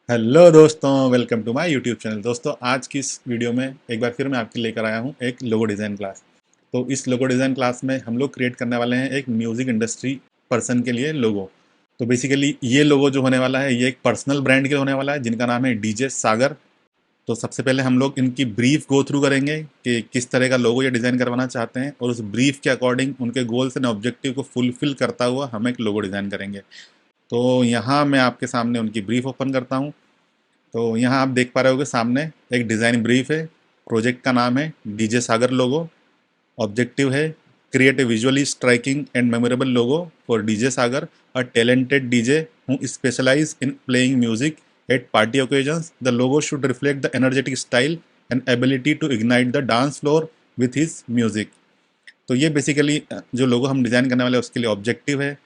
Hello दोस्तों, welcome to my YouTube channel. दोस्तों, आज की इस वीडियो में एक बार फिर मैं आपके लेकर आया हूँ एक लोगो डिज़ाइन क्लास। तो इस लोगो डिज़ाइन क्लास में हम लोग क्रिएट करने वाले हैं एक म्यूज़िक इंडस्ट्री पर्सन के लिए लोगो। तो बेसिकली ये लोगो जो होने वाला है ये एक पर्सनल ब्रांड के लिए होने वाला है जिनका नाम है डीजे सागर। तो सबसे पहले हम लोग इनकी ब्रीफ गो थ्रू करेंगे कि किस तरह का लोगो ये डिज़ाइन करवाना चाहते हैं, और उस ब्रीफ के अकॉर्डिंग उनके गोल्स एंड ऑब्जेक्टिव को फुलफिल करता हुआ हम एक लोगो डिज़ाइन करेंगे। तो यहाँ मैं आपके सामने उनकी ब्रीफ ओपन करता हूँ। तो यहाँ आप देख पा रहे होगे सामने एक डिज़ाइन ब्रीफ है। प्रोजेक्ट का नाम है डीजे सागर लोगो। ऑब्जेक्टिव है create a visually striking and memorable logo for DJ Sagar, a talented DJ who specialize in playing music at party occasions. The logo should reflect the energetic style and ability to ignite the dance floor with his music. तो ये basically जो लोगो हम design करने वाले हैं उसके लिए objective है।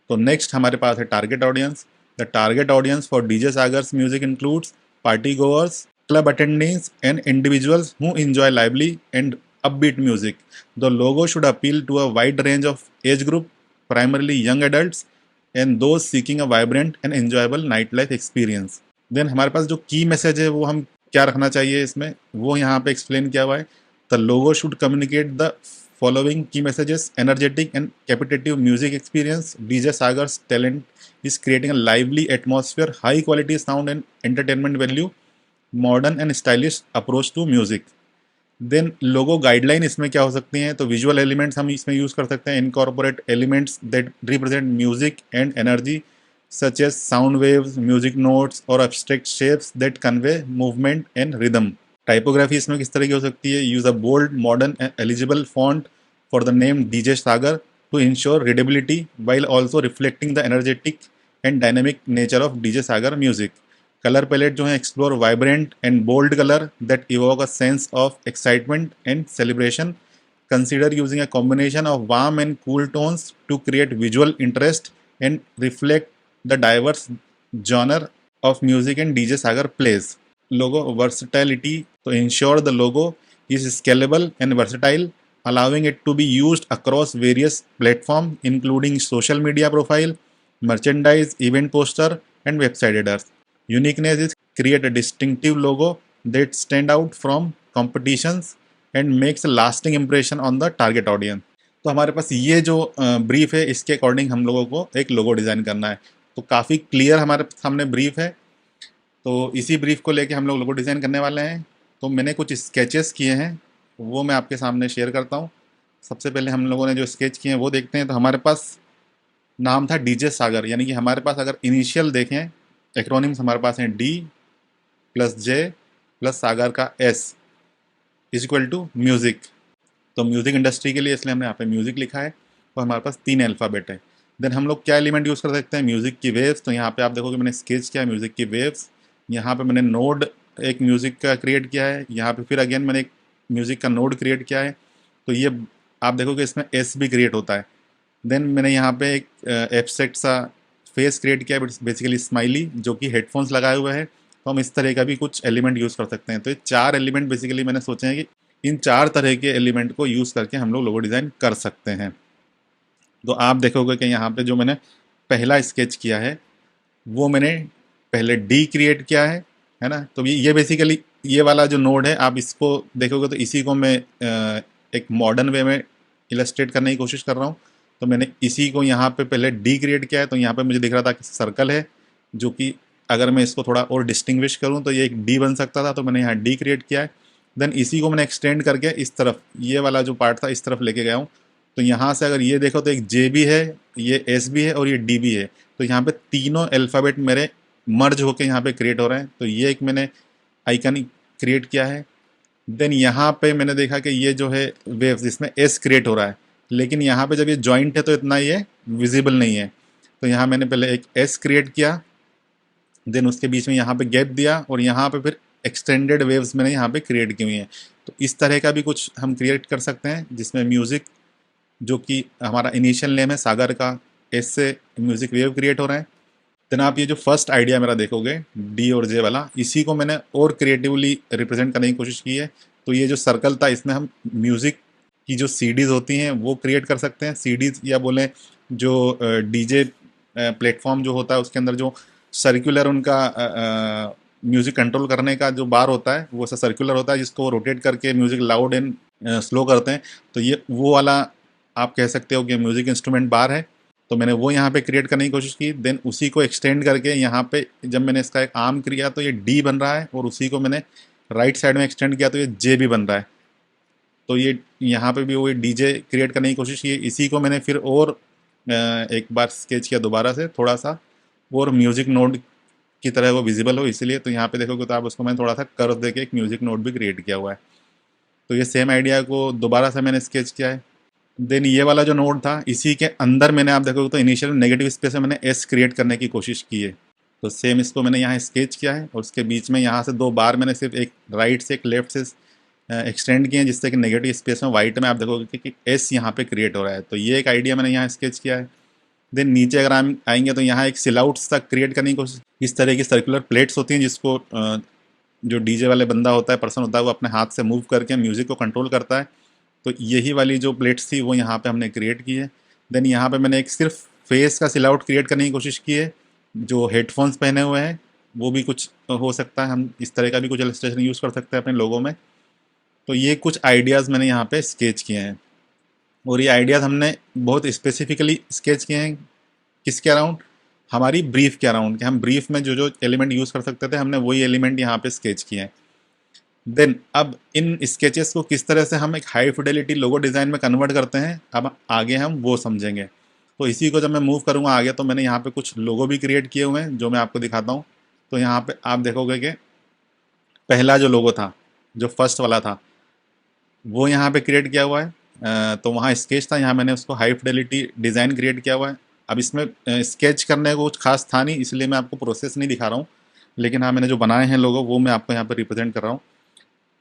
तो नेक्स्ट हमारे पास है target audience. The target audience for DJ Sagar's music includes party goers, club attendees, and individuals who enjoy lively and upbeat music. The logo should appeal to a wide range of age group, primarily young adults and those seeking a vibrant and enjoyable nightlife experience. Then हमारे पास जो की message है वो हम क्या रखना चाहिए इसमें, वो यहाँ पे एक्सप्लेन किया हुआ है। The logo should communicate the following key messages: energetic and captivative music experience. DJ Sagar's talent is creating a lively atmosphere, high quality sound and entertainment value, modern and stylish approach to music. Then logo guideline इसमें क्या हो सकती हैं, तो visual elements हम इसमें use कर सकते हैं। Incorporate elements that represent music and energy such as sound waves, music notes और abstract shapes that convey movement and rhythm. Typography इसमें किस तरह की हो सकती है, use a bold modern eligible font for the name DJ Sagar to ensure readability while also reflecting the energetic and dynamic nature of DJ Sagar music. Colour palette जो है explore vibrant and bold colour that evoke a sense of excitement and celebration. Consider using a combination of warm and cool tones to create visual interest and reflect the diverse genre of music and DJ Sagar plays. Logo versatility, to ensure the logo is scalable and versatile, allowing it to be used across various platforms, including social media profile, merchandise, event poster, and website headers. Uniqueness is create a distinctive logo that stand out from competitions and makes a lasting impression on the target audience. तो हमारे पास ये जो brief है इसके according हम लोगों को एक लोगो डिज़ाइन करना है। तो काफ़ी क्लियर हमारे सामने ब्रीफ है। तो इसी ब्रीफ को लेके हम लोग लोगो डिज़ाइन करने वाले हैं। तो मैंने कुछ स्केचेस किए हैं, वो मैं आपके सामने शेयर करता हूँ। सबसे पहले हम लोगों ने जो स्केच किए हैं वो देखते हैं। तो हमारे पास नाम था डीजे सागर, यानी कि हमारे पास अगर इनिशियल देखें, एक्रोनिम्स हमारे पास हैं D plus J plus Sagar का S is equal to music. तो म्यूज़िक इंडस्ट्री के लिए इसलिए हमने यहाँ पे म्यूज़िक लिखा है। और हमारे पास 3 अल्फ़ाबेट है। देन हम लोग क्या एलिमेंट यूज़ कर सकते हैं, म्यूज़िक की वेव्स। तो यहाँ पे आप देखोगे मैंने स्केच किया म्यूज़िक की वेव्स। यहाँ पे मैंने नोड एक म्यूज़िक का क्रिएट किया है। यहाँ पे फिर अगेन मैंने एक म्यूज़िक का नोड क्रिएट किया है। तो ये आप देखोगे इसमें एस भी क्रिएट होता है। देन मैंने यहाँ पे एक एब्स्ट्रैक्ट सा फेस क्रिएट किया है, बेसिकली स्माइली, जो कि हेडफोन्स लगाए हुए हैं। तो हम इस तरह का भी कुछ एलिमेंट यूज़ कर सकते हैं। तो ये 4 एलिमेंट बेसिकली मैंने सोचे हैं कि इन 4 तरह के एलिमेंट को यूज़ करके हम लोग लोगो डिज़ाइन कर सकते हैं। तो आप देखोगे कि यहाँ पे जो मैंने पहला स्केच किया है वो मैंने पहले डी क्रिएट किया है ना। तो ये बेसिकली ये वाला जो नोड है आप इसको देखोगे तो इसी को मैं एक मॉडर्न वे में इलस्ट्रेट करने की कोशिश कर रहा हूँ। तो मैंने इसी को यहाँ पे पहले डी क्रिएट किया है। तो यहाँ पे मुझे दिख रहा था कि सर्कल है, जो कि अगर मैं इसको थोड़ा और डिस्टिंग्विश करूँ तो ये एक डी बन सकता था। तो मैंने यहाँ डी क्रिएट किया है। देन इसी को मैंने एक्सटेंड करके इस तरफ, ये वाला जो पार्ट था इस तरफ लेके गया हूँ। तो यहाँ से अगर ये देखो तो एक जे भी है, ये एस भी है और ये डी भी है। तो यहाँ पे तीनों अल्फ़ाबेट मेरे मर्ज होके यहाँ पे क्रिएट हो रहे हैं। तो ये एक मैंने आइकन क्रिएट किया है। देन यहाँ पे मैंने देखा कि ये जो है वेव्स, इसमें एस क्रिएट हो रहा है, लेकिन यहाँ पे जब ये जॉइंट है तो इतना ये विजिबल नहीं है। तो यहाँ मैंने पहले एक एस क्रिएट किया, देन उसके बीच में यहाँ पे गैप दिया और यहाँ पे फिर एक्सटेंडेड वेव्स मैंने यहाँ पे क्रिएट की हुई हैं। तो इस तरह का भी कुछ हम क्रिएट कर सकते हैं जिसमें म्यूज़िक, जो कि हमारा इनिशियल नेम है सागर का, एस से म्यूज़िक वेव क्रिएट हो रहे हैं। देन आप ये जो फर्स्ट आइडिया मेरा देखोगे डी और जे वाला, इसी को मैंने और क्रिएटिवली रिप्रेजेंट करने की कोशिश की है। तो ये जो सर्कल था इसमें हम म्यूज़िक की जो सीडीज़ होती हैं वो क्रिएट कर सकते हैं। सीडीज़ या बोलें जो डीजे प्लेटफॉर्म जो होता है उसके अंदर जो सर्कुलर उनका म्यूज़िक कंट्रोल करने का जो बार होता है वो ऐसा सर्कुलर होता है जिसको वो रोटेट करके म्यूज़िक लाउड एंड स्लो करते हैं। तो ये वो वाला आप कह सकते हो कि म्यूज़िक इंस्ट्रूमेंट बार है। तो मैंने वो यहाँ पे क्रिएट करने की कोशिश की, देन उसी को एक्सटेंड करके यहाँ पे जब मैंने इसका एक आर्म किया तो ये डी बन रहा है, और उसी को मैंने राइट साइड में एक्सटेंड किया तो ये जे भी बन रहा है। तो ये यहाँ पे भी वो डीजे क्रिएट करने की कोशिश की। इसी को मैंने फिर और एक बार स्केच किया दोबारा से, थोड़ा सा और म्यूज़िक नोट की तरह वो विजिबल हो इसलिए। तो यहाँ पे देखोगे तो आप उसको मैंने थोड़ा सा कर्व देके एक म्यूज़िक नोट भी क्रिएट किया हुआ है। तो ये सेम आइडिया को दोबारा से मैंने स्केच किया है। देन ये वाला जो नोड था इसी के अंदर मैंने आप देखोगे तो इनिशियल नेगेटिव स्पेस में मैंने एस क्रिएट करने की कोशिश की है। तो सेम इसको मैंने यहाँ स्केच किया है, और उसके बीच में यहाँ से दो बार मैंने सिर्फ एक राइट से एक लेफ्ट से एक्सटेंड किए हैं, जिससे कि नेगेटिव स्पेस में वाइट में आप देखोगे कि एस यहाँ पे क्रिएट हो रहा है। तो ये एक आइडिया मैंने यहाँ स्केच किया है। देन नीचे अगर हम आएंगे तो यहाँ एक सिलाउट्स तक क्रिएट करने की कोशिश। इस तरह की सर्कुलर प्लेट्स होती हैं जिसको जो डीजे वाले बंदा होता है, पर्सन होता है, वो अपने हाथ से मूव करके म्यूज़िक को कंट्रोल करता है। तो यही वाली जो प्लेट्स थी वो यहाँ पे हमने क्रिएट की है। देन यहाँ पे मैंने एक सिर्फ फेस का सिलाउट क्रिएट करने की कोशिश की है। जो हेडफोन्स पहने हुए हैं वो भी कुछ हो सकता है, हम इस तरह का भी कुछ इलस्ट्रेशन यूज़ कर सकते हैं अपने लोगों में। तो ये कुछ आइडियाज़ मैंने यहाँ पे स्केच किए हैं, और ये आइडियाज़ हमने बहुत स्पेसिफिकली स्केच किए हैं किसके अराउंड, हमारी ब्रीफ के अराउंड, कि हम ब्रीफ में जो जो एलिमेंट यूज़ कर सकते थे हमने वही एलिमेंट यहाँ पे स्केच किए हैं। देन अब इन स्केचेस को किस तरह से हम एक हाई फिडेलिटी लोगो डिज़ाइन में कन्वर्ट करते हैं, अब आगे हम वो समझेंगे। तो इसी को जब मैं मूव करूँगा आगे तो मैंने यहाँ पे कुछ लोगो भी क्रिएट किए हुए हैं जो मैं आपको दिखाता हूँ। तो यहाँ पे आप देखोगे कि पहला जो लोगो था, जो फर्स्ट वाला था, वो यहाँ पे क्रिएट किया हुआ है। तो वहाँ स्केच था, यहाँ मैंने उसको हाई फिडेलिटी डिज़ाइन क्रिएट किया हुआ है। अब इसमें स्केच करने को कुछ खास था नहीं, इसलिए मैं आपको प्रोसेस नहीं दिखा रहा हूँ, लेकिन हाँ मैंने जो बनाए हैं लोगो वो मैं आपको यहाँ पर रिप्रेजेंट कर रहा हूँ।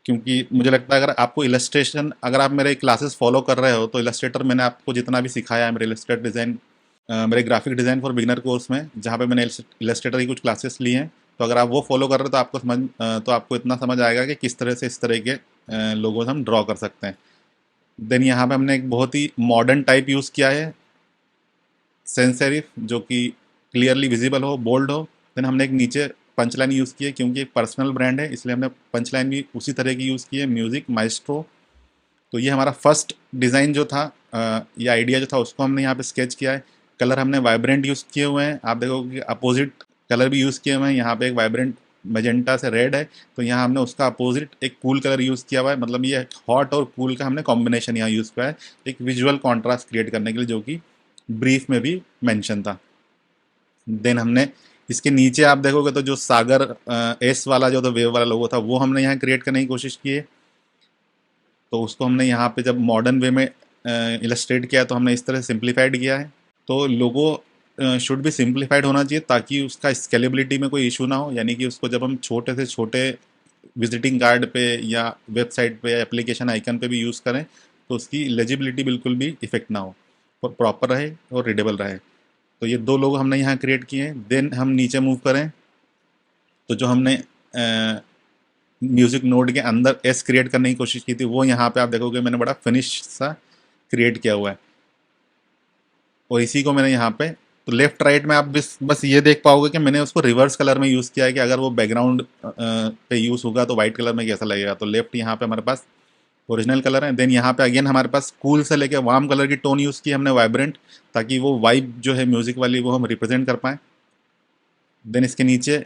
क्योंकि मुझे लगता है अगर आपको इलस्ट्रेशन, अगर आप मेरे क्लासेस फॉलो कर रहे हो तो इलस्ट्रेटर मैंने आपको जितना भी सिखाया है, मेरे इलस्ट्रेटर डिज़ाइन, मेरे graphic design for beginner course में, जहाँ पे मैंने इलस्ट्रेटर की कुछ क्लासेस ली हैं, तो अगर आप वो फॉलो कर रहे हो तो आपको तो आपको इतना समझ आएगा कि किस तरह से इस तरह के लोगोस हम ड्रॉ कर सकते हैं। देन यहाँ पे हमने एक बहुत ही मॉडर्न टाइप यूज़ किया है, सेंस सेरिफ, जो कि क्लियरली विजिबल हो, बोल्ड हो। देन हमने एक नीचे पंच लाइन यूज़ की है, क्योंकि एक पर्सनल ब्रांड है इसलिए हमने पंच लाइन भी उसी तरह की यूज़ की है, म्यूज़िक माइस्ट्रो। तो ये हमारा फर्स्ट डिज़ाइन जो था, ये आइडिया जो था उसको हमने यहाँ पे स्केच किया है। कलर हमने वाइब्रेंट यूज़ किए हुए हैं, आप देखोगे कि अपोजिट कलर भी यूज़ किए हुए हैं। यहाँ पे एक वाइब्रेंट मैजेंटा से रेड है, तो यहाँ हमने उसका अपोजिट एक कूल कलर यूज़ किया हुआ है। मतलब ये हॉट और कूल का हमने कॉम्बिनेशन यहाँ यूज़ किया है, एक विजुअल कॉन्ट्रास्ट क्रिएट करने के लिए, जो कि ब्रीफ में भी मेंशन था। देन हमने इसके नीचे आप देखोगे तो जो सागर एस वाला जो था, वेव वाला लोगो था, वो हमने यहाँ क्रिएट करने की कोशिश की है। तो उसको हमने यहाँ पे जब मॉडर्न वे में इलस्ट्रेट किया तो हमने इस तरह सिंप्लीफाइड किया है। तो लोगो शुड भी सिंप्लीफाइड होना चाहिए ताकि उसका स्केलेबिलिटी में कोई इशू ना हो, यानी कि उसको जब हम छोटे से छोटे विजिटिंग कार्ड पे या वेबसाइट पे या एप्लीकेशन आइकन पे भी यूज़ करें तो उसकी लेजिबिलिटी बिल्कुल भी इफेक्ट ना हो, और प्रॉपर रहे और रीडेबल रहे। तो ये दो लोग हमने यहाँ क्रिएट किए हैं। देन हम नीचे मूव करें तो जो हमने म्यूज़िक नोड के अंदर एस क्रिएट करने की कोशिश की थी वो यहाँ पे आप देखोगे मैंने बड़ा फिनिश सा क्रिएट किया हुआ है, और इसी को मैंने यहाँ पे, तो लेफ्ट राइट में आप बस ये देख पाओगे कि मैंने उसको रिवर्स कलर में यूज़ किया है, कि अगर वो बैकग्राउंड पे यूज़ होगा तो वाइट कलर में कैसा लगेगा। तो लेफ्ट यहाँ पे हमारे पास ओरिजिनल कलर है। देन यहाँ पे अगेन हमारे पास कूल से लेके वार्म कलर की टोन यूज़ की हमने, वाइब्रेंट, ताकि वो वाइब जो है म्यूज़िक वाली वो हम रिप्रेजेंट कर पाएँ। देन इसके नीचे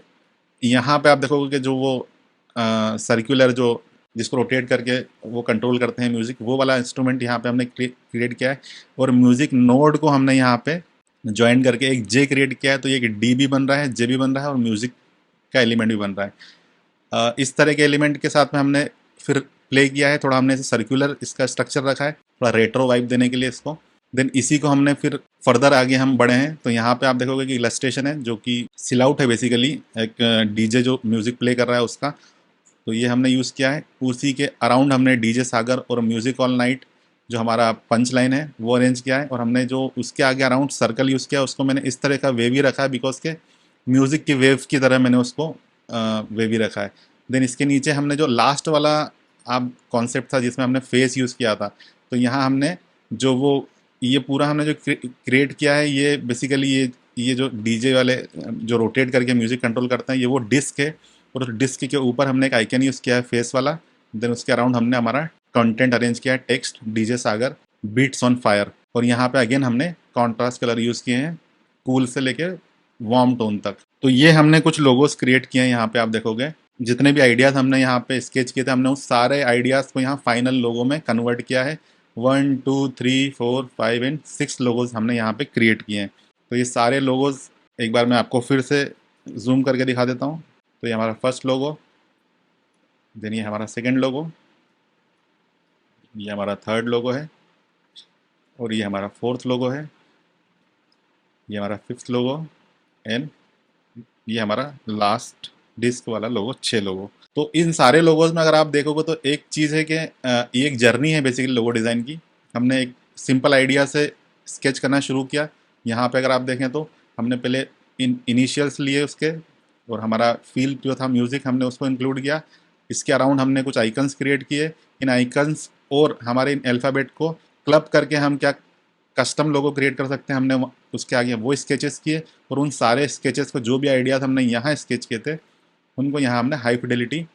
यहाँ पे आप देखोगे कि जो वो सर्कुलर जो जिसको रोटेट करके वो कंट्रोल करते हैं म्यूज़िक, वो वाला इंस्ट्रूमेंट यहाँ पे हमने क्रिएट किया है, और म्यूज़िक नोड को हमने यहाँ पे ज्वाइन करके एक जे क्रिएट किया है। तो ये एक डी भी बन रहा है, जे भी बन रहा है, और म्यूज़िक का एलिमेंट भी बन रहा है। इस तरह के एलिमेंट के साथ में हमने फिर प्ले किया है, थोड़ा हमने सर्कुलर इसका स्ट्रक्चर रखा है थोड़ा रेट्रो वाइब देने के लिए इसको। देन इसी को हमने फिर फर्दर आगे हम बढ़े हैं, तो यहाँ पे आप देखोगे कि इलस्ट्रेशन है जो कि सिलाउट है, बेसिकली एक डीजे जो म्यूज़िक प्ले कर रहा है उसका। तो ये हमने यूज़ किया है। उसी के अराउंड हमने डीजे सागर और म्यूज़िक ऑल नाइट जो हमारा पंच लाइन है वो अरेंज किया है, और हमने जो उसके आगे अराउंड सर्कल यूज़ किया उसको मैंने इस तरह का वेव ही रखा है, बिकॉज के म्यूज़िक की वेव की तरह मैंने उसको वेव ही रखा है। देन इसके नीचे हमने जो लास्ट वाला आप कॉन्सेप्ट था जिसमें हमने फेस यूज़ किया था, तो यहाँ हमने जो वो ये पूरा हमने जो क्रिएट किया है, ये बेसिकली ये ये जो डीजे वाले जो रोटेट करके म्यूजिक कंट्रोल करते हैं, ये वो डिस्क है, और उस डिस्क के ऊपर हमने एक आइकन यूज़ किया है फेस वाला। देन उसके अराउंड हमने हमारा कंटेंट अरेंज किया है, text DJ Sagar beats on fire, और यहाँ पे अगेन हमने कॉन्ट्रास्ट कलर यूज़ किए हैं कूल से लेके वार्म टोन तक। तो ये हमने कुछ लोगोस क्रिएट किए हैं। यहाँ पे आप देखोगे जितने भी आइडियाज़ हमने यहाँ पे स्केच किए थे, हमने उस सारे आइडियाज़ को यहाँ फाइनल लोगो में कन्वर्ट किया है। 1 2 3 4 5 एंड 6 लोगोज हमने यहाँ पे क्रिएट किए हैं। तो ये सारे लोगोज एक बार मैं आपको फिर से जूम करके दिखा देता हूँ। तो ये हमारा फर्स्ट लोगो, देन ये हमारा सेकेंड लोगो, ये हमारा थर्ड लोगो है, और ये हमारा फोर्थ लोगो है, ये हमारा फिफ्थ लोगो, एंड ये हमारा लास्ट डिस्क वाला लोगो, 6 लोगो। तो इन सारे लोगोज में अगर आप देखोगे तो एक चीज़ है कि ये एक जर्नी है बेसिकली लोगो डिज़ाइन की। हमने एक सिंपल आइडिया से स्केच करना शुरू किया। यहाँ पे अगर आप देखें तो हमने पहले इनिशियल्स लिए उसके, और हमारा फील जो था म्यूज़िक हमने उसको इंक्लूड किया। इसके अराउंड हमने कुछ आइकन्स क्रिएट किए। इन आइकन्स और हमारे इन अल्फ़ाबेट को क्लब करके हम क्या कस्टम लोगो क्रिएट कर सकते हैं, हमने उसके आगे वो स्केचेस किए, और उन सारे स्केचेस को जो भी आइडियाज़ हमने यहाँ स्केच किए थे उनको यहाँ हमने हाई फिडेलिटी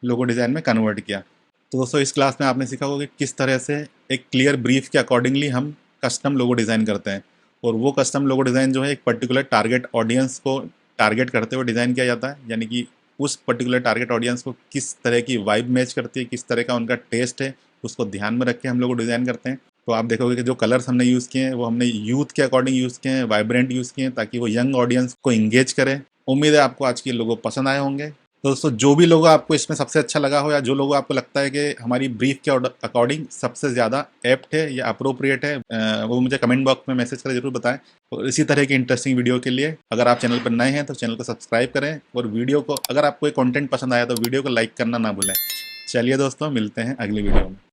लोगो डिज़ाइन में कन्वर्ट किया। तो दोस्तों इस क्लास में आपने सीखा होगा कि किस तरह से एक क्लियर ब्रीफ के अकॉर्डिंगली हम कस्टम लोगो डिज़ाइन करते हैं, और वो कस्टम लोगो डिज़ाइन जो है एक पर्टिकुलर टारगेट ऑडियंस को टारगेट करते हुए डिज़ाइन किया जाता है। यानी कि उस पर्टिकुलर टारगेट ऑडियंस को किस तरह की वाइब मैच करती है, किस तरह का उनका टेस्ट है, उसको ध्यान में रख के हम लोग डिज़ाइन करते हैं। तो आप देखोगे कि जो कलर्स हमने यूज़ किए हैं वो हमने यूथ के अकॉर्डिंग यूज़ किए हैं, वाइब्रेंट यूज़ किए हैं, ताकि वो यंग ऑडियंस को इंगेज करें। उम्मीद है आपको आज के लोगो पसंद आए होंगे। तो दोस्तों जो भी लोगो आपको इसमें सबसे अच्छा लगा हो, या जो लोगो आपको लगता है कि हमारी ब्रीफ के अकॉर्डिंग सबसे ज़्यादा एप्ट है या अप्रोप्रिएट है, वो मुझे कमेंट बॉक्स में मैसेज कर जरूर बताएं। और इसी तरह की इंटरेस्टिंग वीडियो के लिए अगर आप चैनल पर नए हैं तो चैनल को सब्सक्राइब करें, और वीडियो को अगर आपको ये कंटेंट पसंद आया तो वीडियो को लाइक करना ना भूलें। चलिए दोस्तों, मिलते हैं अगली वीडियो में।